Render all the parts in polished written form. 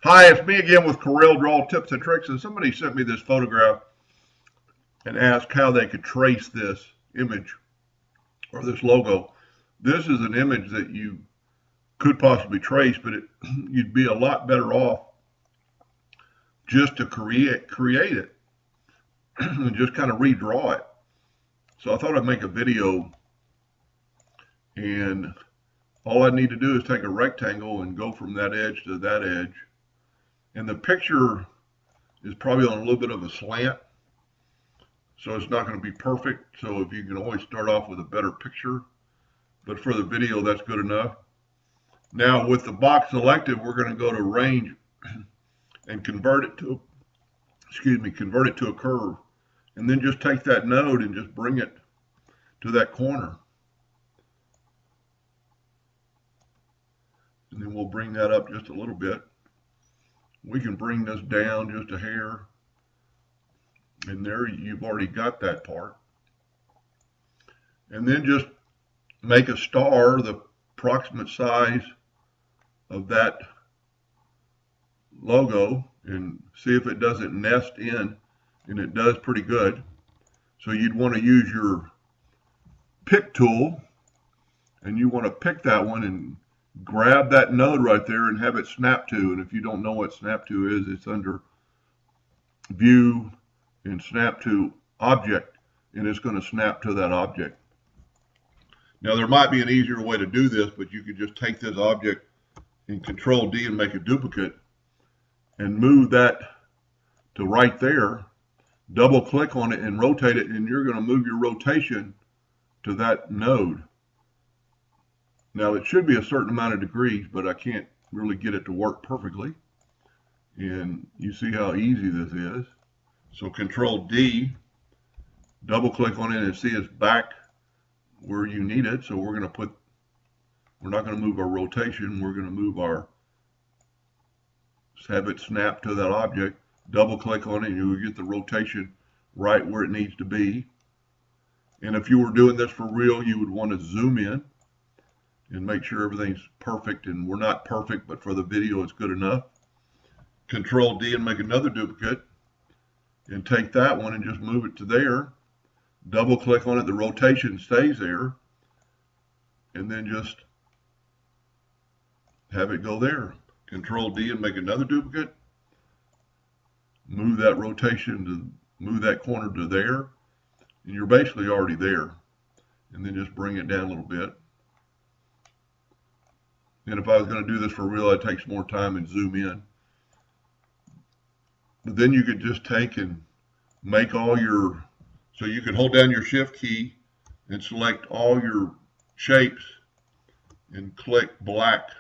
Hi, it's me again with Corel Draw Tips and Tricks, and somebody sent me this photograph and asked how they could trace this image or this logo. This is an image that you could possibly trace, but you'd be a lot better off just to create it and just kind of redraw it. So I thought I'd make a video, and all I need to do is take a rectangle and go from that edge to that edge. And the picture is probably on a little bit of a slant, so it's not going to be perfect. So if you can always start off with a better picture, but for the video, that's good enough. Now with the box selected, we're going to go to range and convert it to a curve. And then just take that node and just bring it to that corner. And then we'll bring that up just a little bit. We can bring this down just a hair. And there you've already got that part. And then just make a star the approximate size of that logo and see if it doesn't nest in, and it does pretty good. So you'd want to use your pick tool, and you want to pick that one and grab that node right there and have it snap to. And if you don't know what snap to is, it's under view and snap to object, and it's going to snap to that object. Now there might be an easier way to do this, but you could just take this object and Control D and make a duplicate and move that to right there, double click on it and rotate it, and you're going to move your rotation to that node. Now it should be a certain amount of degrees, but I can't really get it to work perfectly. And you see how easy this is. So Control D, double click on it and see it's back where you need it. So we're not going to move our rotation, we're going to move have it snap to that object, double click on it, and you'll get the rotation right where it needs to be. And if you were doing this for real, you would want to zoom in and make sure everything's perfect, and we're not perfect, but for the video it's good enough. Control D and make another duplicate and take that one and just move it to there. Double click on it, the rotation stays there, and then just have it go there. Control D and make another duplicate. Move that rotation to move that corner to there, and you're basically already there. And then just bring it down a little bit. And if I was going to do this for real, it takes more time and zoom in. But then you could just take and make all your, so you can hold down your shift key and select all your shapes and click black.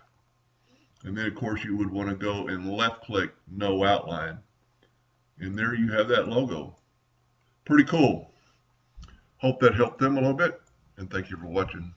And then of course you would want to go and left click no outline. And there you have that logo. Pretty cool. Hope that helped them a little bit, and thank you for watching.